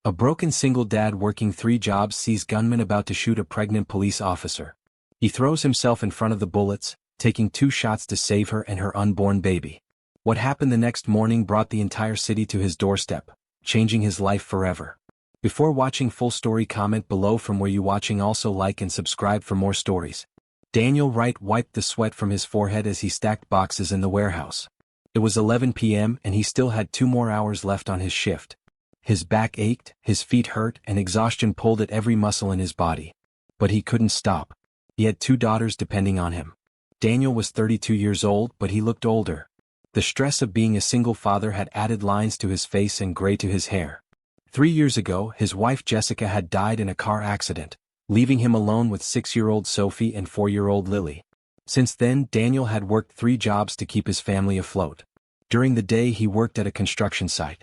A broken single dad working 3 jobs sees gunman about to shoot a pregnant police officer. He throws himself in front of the bullets, taking 2 shots to save her and her unborn baby. What happened the next morning brought the entire city to his doorstep, changing his life forever. Before watching full story, comment below from where you watching. Also like and subscribe for more stories. Daniel Wright wiped the sweat from his forehead as he stacked boxes in the warehouse. It was 11 p.m. and he still had 2 more hours left on his shift. His back ached, his feet hurt, and exhaustion pulled at every muscle in his body. But he couldn't stop. He had 2 daughters depending on him. Daniel was 32 years old, but he looked older. The stress of being a single father had added lines to his face and gray to his hair. 3 years ago, his wife Jessica had died in a car accident, leaving him alone with 6-year-old Sophie and 4-year-old Lily. Since then, Daniel had worked 3 jobs to keep his family afloat. During the day, he worked at a construction site.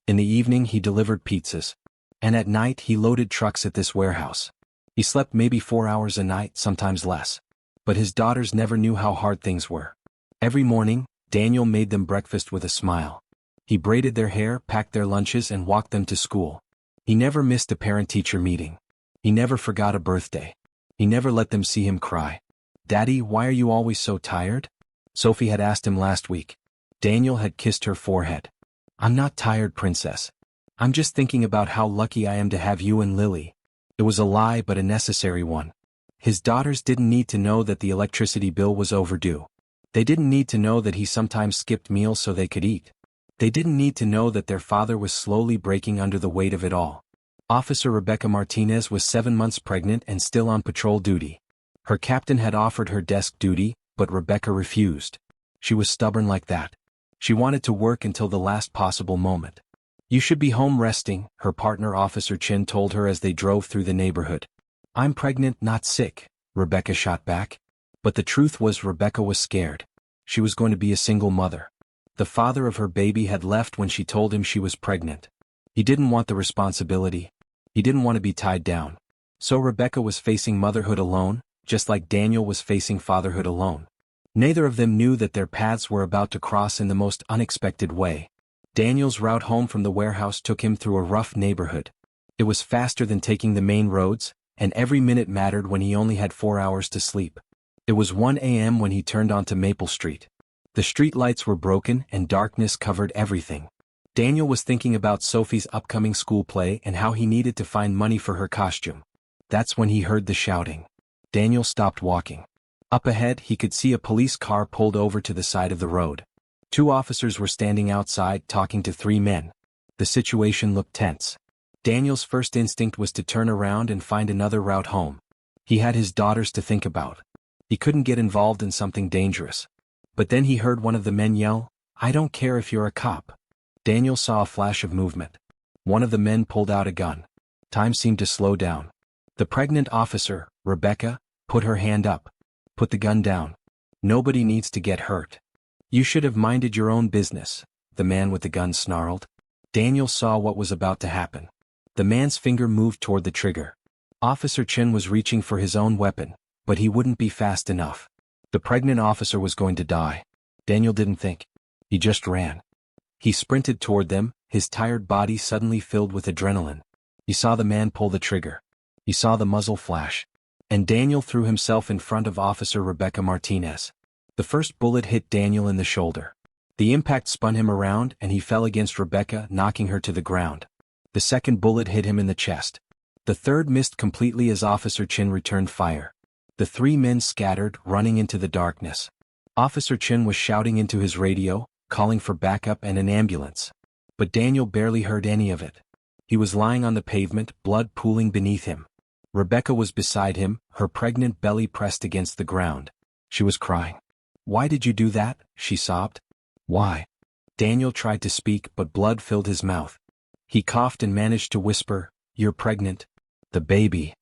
In the evening, he delivered pizzas. And at night, he loaded trucks at this warehouse. He slept maybe 4 hours a night, sometimes less. But his daughters never knew how hard things were. Every morning, Daniel made them breakfast with a smile. He braided their hair, packed their lunches, and walked them to school. He never missed a parent-teacher meeting. He never forgot a birthday. He never let them see him cry. "Daddy, why are you always so tired?" Sophie had asked him last week. Daniel had kissed her forehead. "I'm not tired, princess. I'm just thinking about how lucky I am to have you and Lily." It was a lie, but a necessary one. His daughters didn't need to know that the electricity bill was overdue. They didn't need to know that he sometimes skipped meals so they could eat. They didn't need to know that their father was slowly breaking under the weight of it all. Officer Rebecca Martinez was 7 months pregnant and still on patrol duty. Her captain had offered her desk duty, but Rebecca refused. She was stubborn like that. She wanted to work until the last possible moment. "You should be home resting," her partner Officer Chin told her as they drove through the neighborhood. "I'm pregnant, not sick," Rebecca shot back. But the truth was Rebecca was scared. She was going to be a single mother. The father of her baby had left when she told him she was pregnant. He didn't want the responsibility. He didn't want to be tied down. So Rebecca was facing motherhood alone, just like Daniel was facing fatherhood alone. Neither of them knew that their paths were about to cross in the most unexpected way. Daniel's route home from the warehouse took him through a rough neighborhood. It was faster than taking the main roads, and every minute mattered when he only had 4 hours to sleep. It was 1 a.m. when he turned onto Maple Street. The street lights were broken and darkness covered everything. Daniel was thinking about Sophie's upcoming school play and how he needed to find money for her costume. That's when he heard the shouting. Daniel stopped walking. Up ahead, he could see a police car pulled over to the side of the road. 2 officers were standing outside talking to 3 men. The situation looked tense. Daniel's first instinct was to turn around and find another route home. He had his daughters to think about. He couldn't get involved in something dangerous. But then he heard one of the men yell, "I don't care if you're a cop." Daniel saw a flash of movement. One of the men pulled out a gun. Time seemed to slow down. The pregnant officer, Rebecca, put her hand up. "Put the gun down. Nobody needs to get hurt." "You should have minded your own business," the man with the gun snarled. Daniel saw what was about to happen. The man's finger moved toward the trigger. Officer Chin was reaching for his own weapon, but he wouldn't be fast enough. The pregnant officer was going to die. Daniel didn't think. He just ran. He sprinted toward them, his tired body suddenly filled with adrenaline. He saw the man pull the trigger. He saw the muzzle flash. And Daniel threw himself in front of Officer Rebecca Martinez. The first bullet hit Daniel in the shoulder. The impact spun him around and he fell against Rebecca, knocking her to the ground. The second bullet hit him in the chest. The third missed completely as Officer Chin returned fire. The 3 men scattered, running into the darkness. Officer Chin was shouting into his radio, calling for backup and an ambulance. But Daniel barely heard any of it. He was lying on the pavement, blood pooling beneath him. Rebecca was beside him, her pregnant belly pressed against the ground. She was crying. "Why did you do that?" she sobbed. "Why?" Daniel tried to speak, but blood filled his mouth. He coughed and managed to whisper, "You're pregnant. The baby.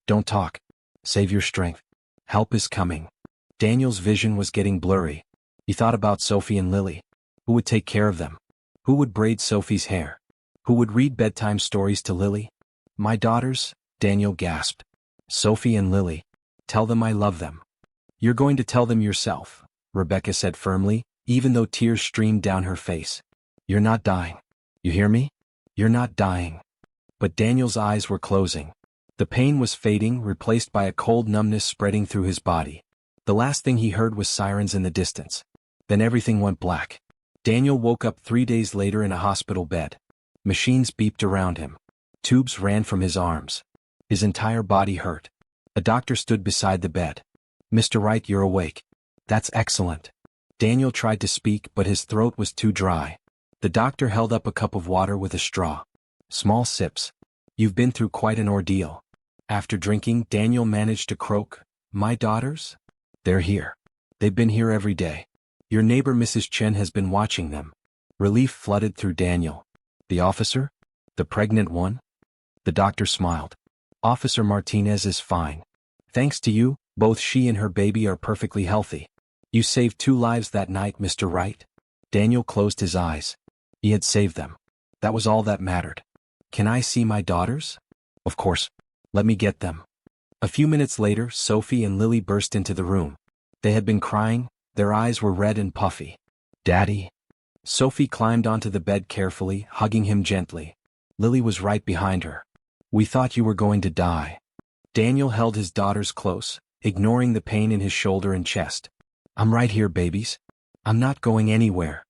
Don't talk. Save your strength. Help is coming." Daniel's vision was getting blurry. He thought about Sophie and Lily. Who would take care of them? Who would braid Sophie's hair? Who would read bedtime stories to Lily? "My daughters," Daniel gasped. "Sophie and Lily. Tell them I love them." "You're going to tell them yourself," Rebecca said firmly, even though tears streamed down her face. "You're not dying. You hear me? You're not dying." but Daniel's eyes were closing. The pain was fading, replaced by a cold numbness spreading through his body. The last thing he heard was sirens in the distance. Then everything went black. Daniel woke up 3 days later in a hospital bed. Machines beeped around him. Tubes ran from his arms. His entire body hurt. A doctor stood beside the bed. "Mr. Wright, you're awake." "That's excellent." Daniel tried to speak, but his throat was too dry. The doctor held up a cup of water with a straw. "Small sips. You've been through quite an ordeal." After drinking, Daniel managed to croak, "My daughters? They're here. They've been here every day. Your neighbor Mrs. Chen has been watching them." Relief flooded through Daniel. "The officer? The pregnant one?" The doctor smiled. "Officer Martinez is fine. Thanks to you, both she and her baby are perfectly healthy. You saved 2 lives that night, Mr. Wright." Daniel closed his eyes. He had saved them. That was all that mattered. "Can I see my daughters?" "Of course. Let me get them." A few minutes later, Sophie and Lily burst into the room. They had been crying, their eyes were red and puffy. "Daddy?" Sophie climbed onto the bed carefully, hugging him gently. Lily was right behind her. "We thought you were going to die." Daniel held his daughters close, ignoring the pain in his shoulder and chest. "I'm right here, babies. I'm not going anywhere."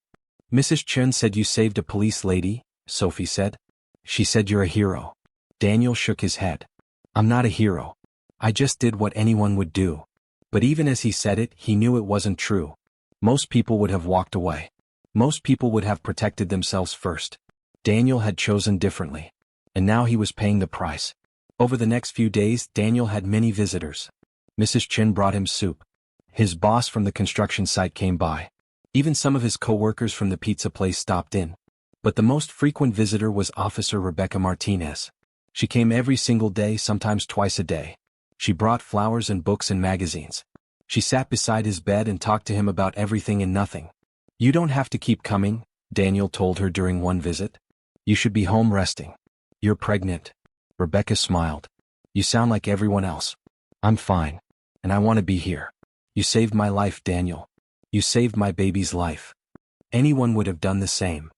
"Mrs. Chen said you saved a police lady," Sophie said. "She said you're a hero." Daniel shook his head. "I'm not a hero. I just did what anyone would do." But even as he said it, he knew it wasn't true. Most people would have walked away. Most people would have protected themselves first. Daniel had chosen differently. And now he was paying the price. Over the next few days, Daniel had many visitors. Mrs. Chen brought him soup. His boss from the construction site came by. Even some of his co-workers from the pizza place stopped in. But the most frequent visitor was Officer Rebecca Martinez. She came every single day, sometimes twice a day. She brought flowers and books and magazines. She sat beside his bed and talked to him about everything and nothing. "You don't have to keep coming," Daniel told her during one visit. "You should be home resting." "You're pregnant." Rebecca smiled. "You sound like everyone else." "I'm fine. And I want to be here." "You saved my life, Daniel. You saved my baby's life." Anyone would have done the same.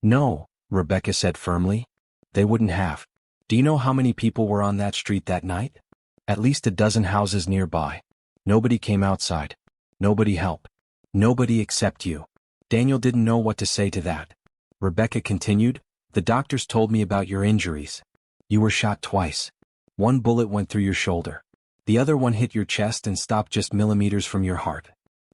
"No," Rebecca said firmly. "They wouldn't have. Do you know how many people were on that street that night? At least a dozen houses nearby. Nobody came outside. Nobody helped. Nobody except you." Daniel didn't know what to say to that. Rebecca continued, "The doctors told me about your injuries. You were shot twice. One bullet went through your shoulder. The other one hit your chest and stopped just millimeters from your heart.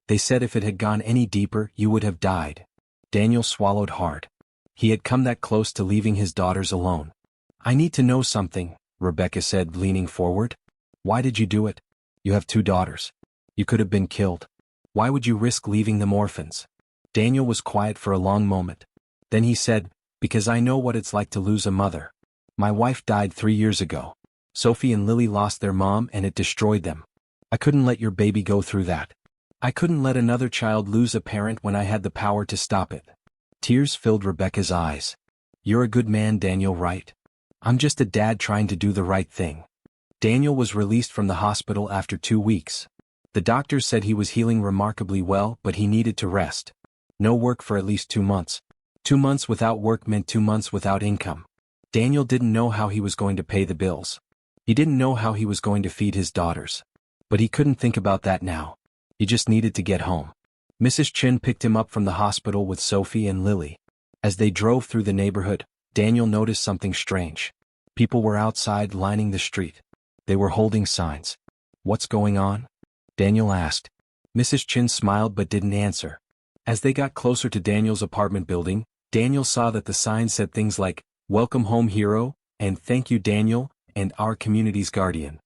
They said if it had gone any deeper, you would have died." Daniel swallowed hard. He had come that close to leaving his daughters alone. "I need to know something," Rebecca said, leaning forward. "Why did you do it? You have 2 daughters. You could have been killed. Why would you risk leaving them orphans?" Daniel was quiet for a long moment. Then he said, "Because I know what it's like to lose a mother. My wife died 3 years ago. Sophie and Lily lost their mom and it destroyed them. I couldn't let your baby go through that. I couldn't let another child lose a parent when I had the power to stop it." Tears filled Rebecca's eyes. "You're a good man, Daniel Wright. I'm just a dad trying to do the right thing." Daniel was released from the hospital after 2 weeks. The doctors said he was healing remarkably well, but he needed to rest. No work for at least 2 months. 2 months without work meant 2 months without income. Daniel didn't know how he was going to pay the bills. He didn't know how he was going to feed his daughters. But he couldn't think about that now. He just needed to get home. Mrs. Chen picked him up from the hospital with Sophie and Lily. As they drove through the neighborhood, Daniel noticed something strange. People were outside lining the street. They were holding signs. "What's going on?" Daniel asked. Mrs. Chen smiled but didn't answer. As they got closer to Daniel's apartment building, Daniel saw that the signs said things like, "Welcome home, hero," and "Thank you, Daniel," and "Our community's guardian."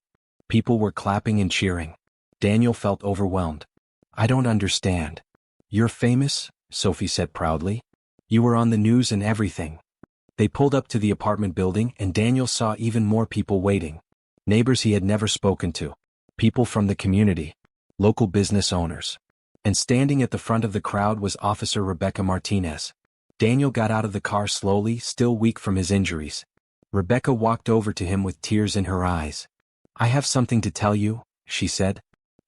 People were clapping and cheering. Daniel felt overwhelmed. "I don't understand." "You're famous," Sophie said proudly. "You were on the news and everything." They pulled up to the apartment building and Daniel saw even more people waiting. Neighbors he had never spoken to. People from the community. Local business owners. And standing at the front of the crowd was Officer Rebecca Martinez. Daniel got out of the car slowly, still weak from his injuries. Rebecca walked over to him with tears in her eyes. "I have something to tell you," she said.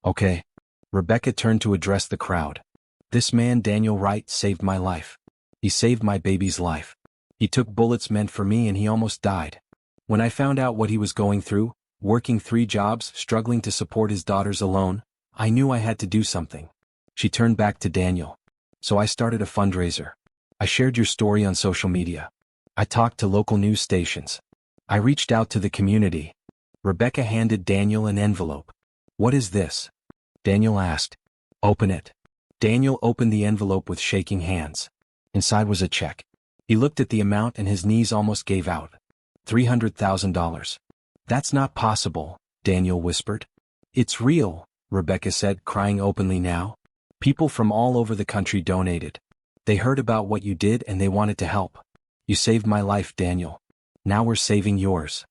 "Okay." Rebecca turned to address the crowd. "This man, Daniel Wright, saved my life. He saved my baby's life. He took bullets meant for me and he almost died. When I found out what he was going through, working 3 jobs, struggling to support his daughters alone, I knew I had to do something. She turned back to Daniel. So I started a fundraiser. I shared your story on social media. I talked to local news stations. I reached out to the community. Rebecca handed Daniel an envelope. What is this? Daniel asked. Open it. Daniel opened the envelope with shaking hands. Inside was a check. He looked at the amount and his knees almost gave out. $300,000. That's not possible, Daniel whispered. It's real, Rebecca said, crying openly now. People from all over the country donated. They heard about what you did and they wanted to help. You saved my life, Daniel. Now we're saving yours.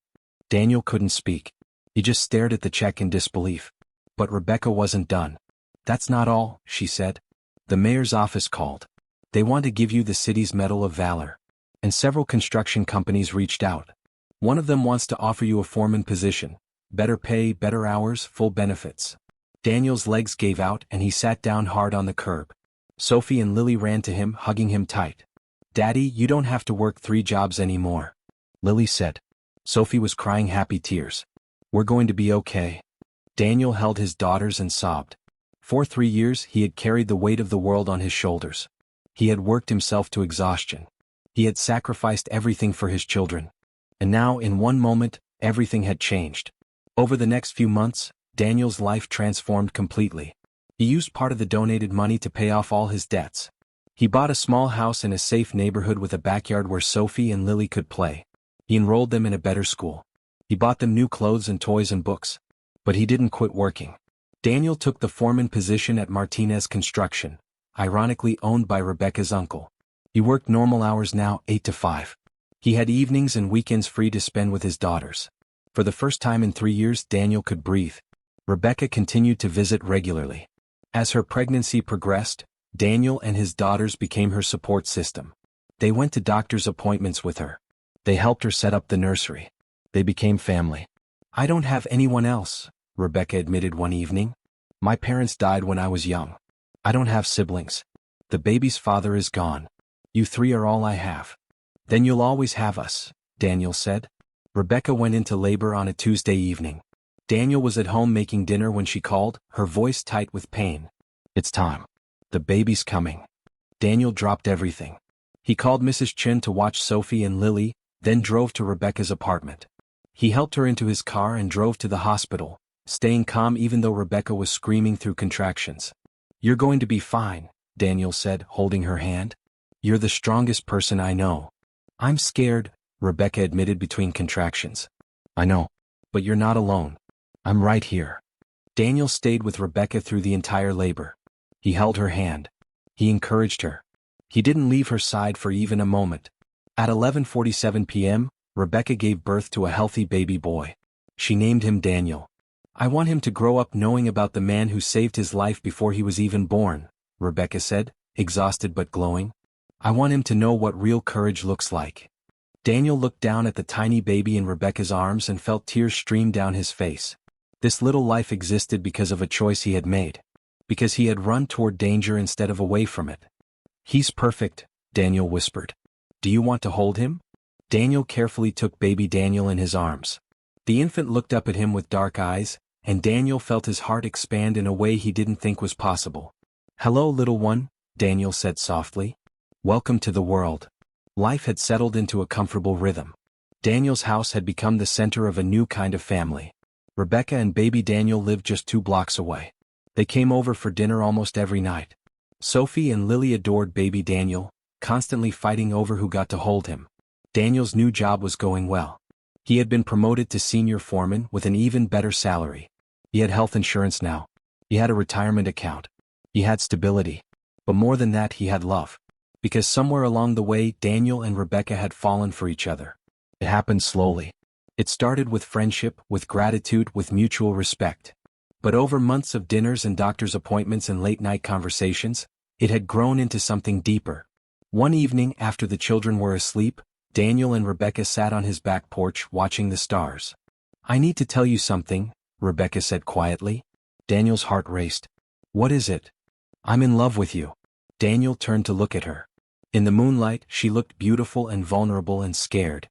Daniel couldn't speak. He just stared at the check in disbelief. But Rebecca wasn't done. That's not all, she said. The mayor's office called. They want to give you the city's Medal of Valor. And several construction companies reached out. One of them wants to offer you a foreman position. Better pay, better hours, full benefits. Daniel's legs gave out and he sat down hard on the curb. Sophie and Lily ran to him, hugging him tight. Daddy, you don't have to work 3 jobs anymore, Lily said. Sophie was crying happy tears. We're going to be okay. Daniel held his daughters and sobbed. For 3 years he had carried the weight of the world on his shoulders. He had worked himself to exhaustion. He had sacrificed everything for his children. And now, in one moment, everything had changed. Over the next few months, Daniel's life transformed completely. He used part of the donated money to pay off all his debts. He bought a small house in a safe neighborhood with a backyard where Sophie and Lily could play. He enrolled them in a better school. He bought them new clothes and toys and books. But he didn't quit working. Daniel took the foreman position at Martinez Construction, ironically owned by Rebecca's uncle. He worked normal hours now, 8 to 5. He had evenings and weekends free to spend with his daughters. For the first time in 3 years, Daniel could breathe. Rebecca continued to visit regularly. As her pregnancy progressed, Daniel and his daughters became her support system. They went to doctor's appointments with her. They helped her set up the nursery. They became family. I don't have anyone else, Rebecca admitted one evening. My parents died when I was young. I don't have siblings. The baby's father is gone. You 3 are all I have. Then you'll always have us, Daniel said. Rebecca went into labor on a Tuesday evening. Daniel was at home making dinner when she called, her voice tight with pain. It's time. The baby's coming. Daniel dropped everything. He called Mrs. Chin to watch Sophie and Lily, then drove to Rebecca's apartment. He helped her into his car and drove to the hospital, staying calm even though Rebecca was screaming through contractions. You're going to be fine, Daniel said, holding her hand. You're the strongest person I know. I'm scared, Rebecca admitted between contractions. I know. But you're not alone. I'm right here. Daniel stayed with Rebecca through the entire labor. He held her hand. He encouraged her. He didn't leave her side for even a moment. At 11:47 p.m., Rebecca gave birth to a healthy baby boy. She named him Daniel. I want him to grow up knowing about the man who saved his life before he was even born, Rebecca said, exhausted but glowing. I want him to know what real courage looks like. Daniel looked down at the tiny baby in Rebecca's arms and felt tears stream down his face. This little life existed because of a choice he had made. Because he had run toward danger instead of away from it. He's perfect, Daniel whispered. Do you want to hold him? Daniel carefully took baby Daniel in his arms. The infant looked up at him with dark eyes, and Daniel felt his heart expand in a way he didn't think was possible. Hello, little one, Daniel said softly. Welcome to the world. Life had settled into a comfortable rhythm. Daniel's house had become the center of a new kind of family. Rebecca and baby Daniel lived just 2 blocks away. They came over for dinner almost every night. Sophie and Lily adored baby Daniel, constantly fighting over who got to hold him. Daniel's new job was going well. He had been promoted to senior foreman with an even better salary. He had health insurance now. He had a retirement account. He had stability. But more than that, he had love. Because somewhere along the way, Daniel and Rebecca had fallen for each other. It happened slowly. It started with friendship, with gratitude, with mutual respect. But over months of dinners and doctor's appointments and late-night conversations, it had grown into something deeper. One evening after the children were asleep, Daniel and Rebecca sat on his back porch watching the stars. I need to tell you something, Rebecca said quietly. Daniel's heart raced. What is it? I'm in love with you. Daniel turned to look at her. In the moonlight, she looked beautiful and vulnerable and scared.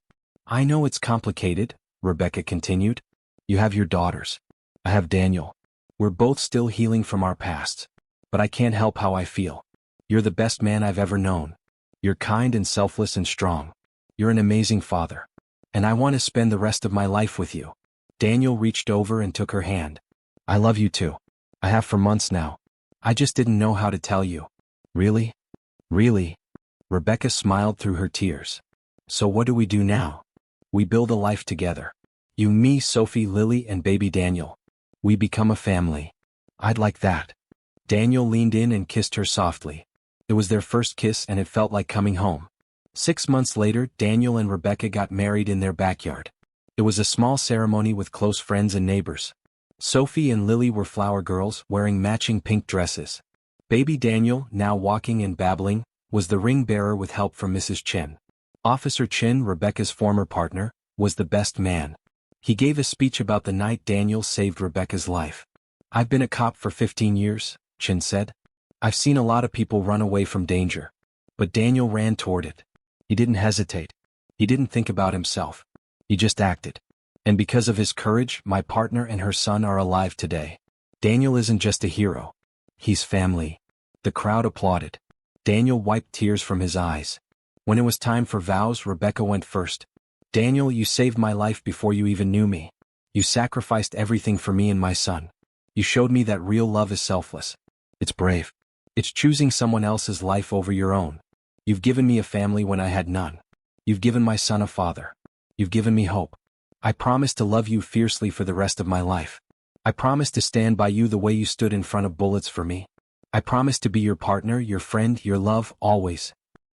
I know it's complicated, Rebecca continued. You have your daughters. I have Daniel. We're both still healing from our pasts. But I can't help how I feel. You're the best man I've ever known. You're kind and selfless and strong. You're an amazing father. And I want to spend the rest of my life with you. Daniel reached over and took her hand. I love you too. I have for months now. I just didn't know how to tell you. Really? Really? Rebecca smiled through her tears. So what do we do now? We build a life together. You, me, Sophie, Lily, and baby Daniel. We become a family. I'd like that. Daniel leaned in and kissed her softly. It was their first kiss and it felt like coming home. 6 months later, Daniel and Rebecca got married in their backyard. It was a small ceremony with close friends and neighbors. Sophie and Lily were flower girls wearing matching pink dresses. Baby Daniel, now walking and babbling, was the ring bearer with help from Mrs. Chen. Officer Chen, Rebecca's former partner, was the best man. He gave a speech about the night Daniel saved Rebecca's life. I've been a cop for 15 years, Chen said. I've seen a lot of people run away from danger. But Daniel ran toward it. He didn't hesitate. He didn't think about himself. He just acted. And because of his courage, my partner and her son are alive today. Daniel isn't just a hero. He's family. The crowd applauded. Daniel wiped tears from his eyes. When it was time for vows, Rebecca went first. Daniel, you saved my life before you even knew me. You sacrificed everything for me and my son. You showed me that real love is selfless. It's brave. It's choosing someone else's life over your own. You've given me a family when I had none. You've given my son a father. You've given me hope. I promise to love you fiercely for the rest of my life. I promise to stand by you the way you stood in front of bullets for me. I promise to be your partner, your friend, your love, always.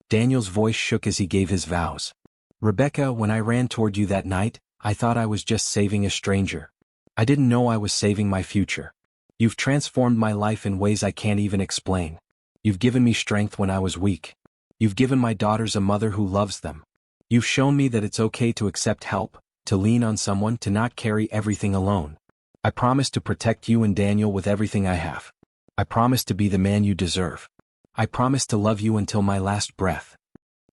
Daniel's voice shook as he gave his vows. Rebecca, when I ran toward you that night, I thought I was just saving a stranger. I didn't know I was saving my future. You've transformed my life in ways I can't even explain. You've given me strength when I was weak. You've given my daughters a mother who loves them. You've shown me that it's okay to accept help, to lean on someone, to not carry everything alone. I promise to protect you and Daniel with everything I have. I promise to be the man you deserve. I promise to love you until my last breath.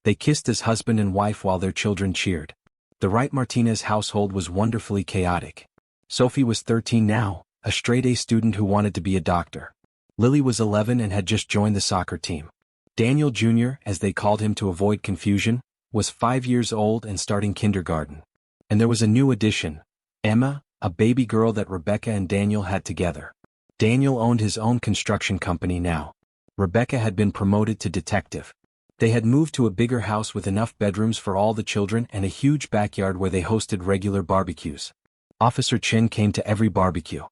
They kissed as husband and wife while their children cheered. The Wright Martinez household was wonderfully chaotic. Sophie was 13 now, a straight-A student who wanted to be a doctor. Lily was 11 and had just joined the soccer team. Daniel Jr., as they called him to avoid confusion, was 5 years old and starting kindergarten. And there was a new addition, Emma, a baby girl that Rebecca and Daniel had together. Daniel owned his own construction company now. Rebecca had been promoted to detective. They had moved to a bigger house with enough bedrooms for all the children and a huge backyard where they hosted regular barbecues. Officer Chen came to every barbecue.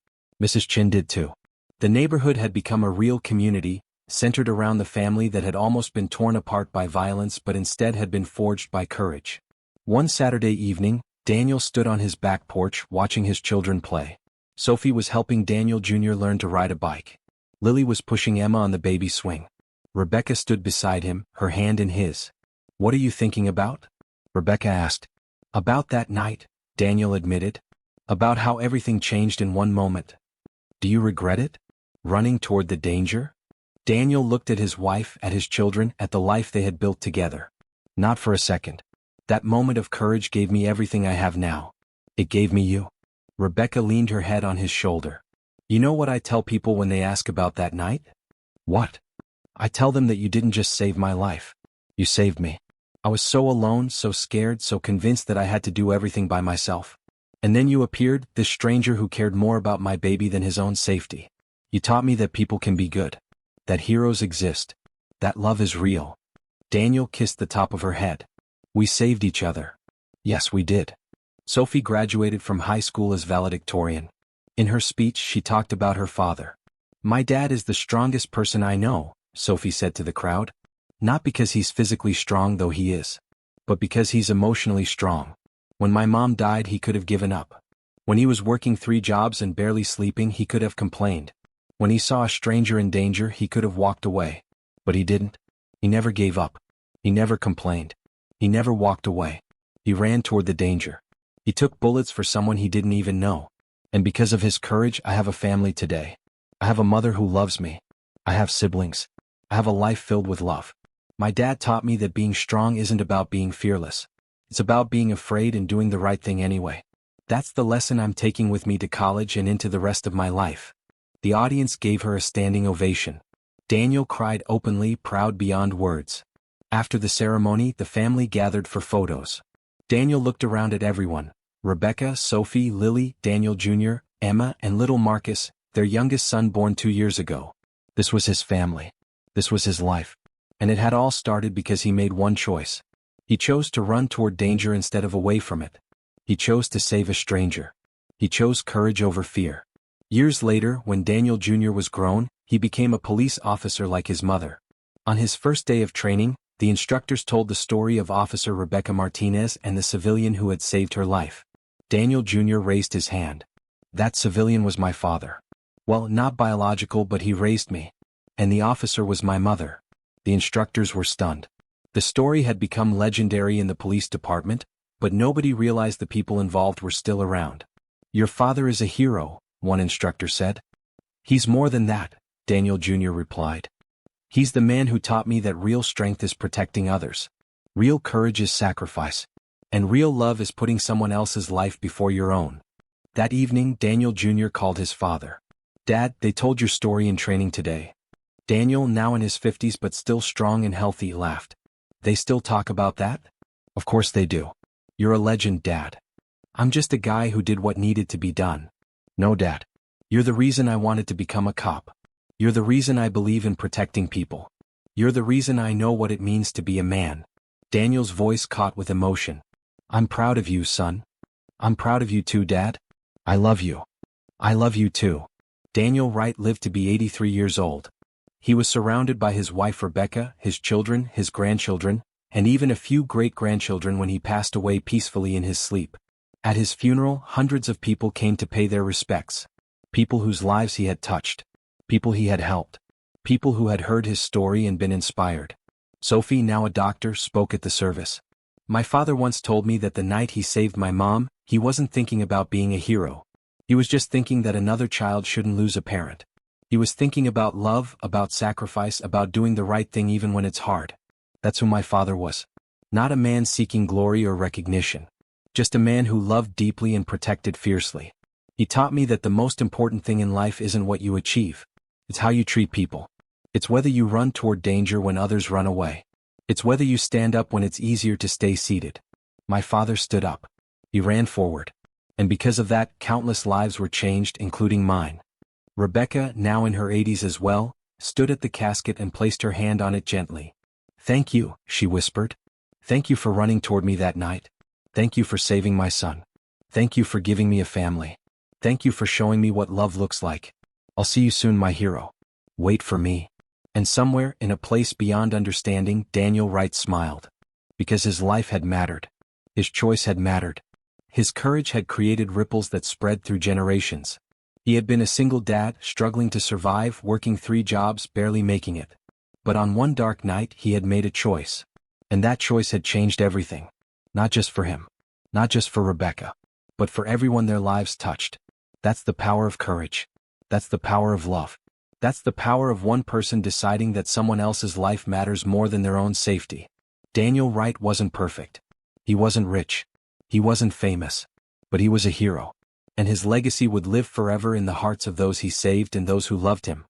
Mrs. Chen did too. The neighborhood had become a real community, centered around the family that had almost been torn apart by violence but instead had been forged by courage. One Saturday evening, Daniel stood on his back porch watching his children play. Sophie was helping Daniel Jr. learn to ride a bike. Lily was pushing Emma on the baby swing. Rebecca stood beside him, her hand in his. What are you thinking about? Rebecca asked. About that night, Daniel admitted. About how everything changed in one moment. Do you regret it? Running toward the danger? Daniel looked at his wife, at his children, at the life they had built together. Not for a second. That moment of courage gave me everything I have now. It gave me you. Rebecca leaned her head on his shoulder. You know what I tell people when they ask about that night? What? I tell them that you didn't just save my life. You saved me. I was so alone, so scared, so convinced that I had to do everything by myself. And then you appeared, this stranger who cared more about my baby than his own safety. You taught me that people can be good. That heroes exist. That love is real. Daniel kissed the top of her head. We saved each other. Yes, we did. Sophie graduated from high school as valedictorian. In her speech, she talked about her father. My dad is the strongest person I know, Sophie said to the crowd. Not because he's physically strong, though he is, but because he's emotionally strong. When my mom died, he could have given up. When he was working 3 jobs and barely sleeping, he could have complained. When he saw a stranger in danger, he could have walked away. But he didn't. He never gave up. He never complained. He never walked away. He ran toward the danger. He took bullets for someone he didn't even know. And because of his courage, I have a family today. I have a mother who loves me. I have siblings. I have a life filled with love. My dad taught me that being strong isn't about being fearless. It's about being afraid and doing the right thing anyway. That's the lesson I'm taking with me to college and into the rest of my life." The audience gave her a standing ovation. Daniel cried openly, proud beyond words. After the ceremony, the family gathered for photos. Daniel looked around at everyone: Rebecca, Sophie, Lily, Daniel Jr., Emma, and little Marcus, their youngest son born 2 years ago. This was his family. This was his life. And it had all started because he made one choice. He chose to run toward danger instead of away from it. He chose to save a stranger. He chose courage over fear. Years later, when Daniel Jr. was grown, he became a police officer like his mother. On his first day of training, the instructors told the story of Officer Rebecca Martinez and the civilian who had saved her life. Daniel Jr. raised his hand. "That civilian was my father. Well, not biological, but he raised me. And the officer was my mother." The instructors were stunned. The story had become legendary in the police department, but nobody realized the people involved were still around. "Your father is a hero," one instructor said. "He's more than that," Daniel Jr. replied. "He's the man who taught me that real strength is protecting others. Real courage is sacrifice. And real love is putting someone else's life before your own." That evening, Daniel Jr. called his father. "Dad, they told your story in training today." Daniel, now in his 50s but still strong and healthy, laughed. "They still talk about that?" "Of course they do. You're a legend, Dad." "I'm just a guy who did what needed to be done." "No, Dad. You're the reason I wanted to become a cop. You're the reason I believe in protecting people. You're the reason I know what it means to be a man." Daniel's voice caught with emotion. "I'm proud of you, son. I'm proud of you too, Dad. I love you. I love you too." Daniel Wright lived to be 83 years old. He was surrounded by his wife Rebecca, his children, his grandchildren, and even a few great-grandchildren when he passed away peacefully in his sleep. At his funeral, hundreds of people came to pay their respects. People whose lives he had touched. People he had helped. People who had heard his story and been inspired. Sophie, now a doctor, spoke at the service. "My father once told me that the night he saved my mom, he wasn't thinking about being a hero. He was just thinking that another child shouldn't lose a parent. He was thinking about love, about sacrifice, about doing the right thing even when it's hard." That's who my father was. Not a man seeking glory or recognition. Just a man who loved deeply and protected fiercely. He taught me that the most important thing in life isn't what you achieve. It's how you treat people. It's whether you run toward danger when others run away. It's whether you stand up when it's easier to stay seated. My father stood up. He ran forward. And because of that, countless lives were changed, including mine. Rebecca, now in her 80s as well, stood at the casket and placed her hand on it gently. "Thank you," she whispered. "Thank you for running toward me that night. Thank you for saving my son. Thank you for giving me a family. Thank you for showing me what love looks like. I'll see you soon, my hero. Wait for me." And somewhere, in a place beyond understanding, Daniel Wright smiled. Because his life had mattered. His choice had mattered. His courage had created ripples that spread through generations. He had been a single dad, struggling to survive, working 3 jobs, barely making it. But on one dark night, he had made a choice. And that choice had changed everything. Not just for him. Not just for Rebecca. But for everyone their lives touched. That's the power of courage. That's the power of love. That's the power of one person deciding that someone else's life matters more than their own safety. Daniel Wright wasn't perfect. He wasn't rich. He wasn't famous. But he was a hero. And his legacy would live forever in the hearts of those he saved and those who loved him.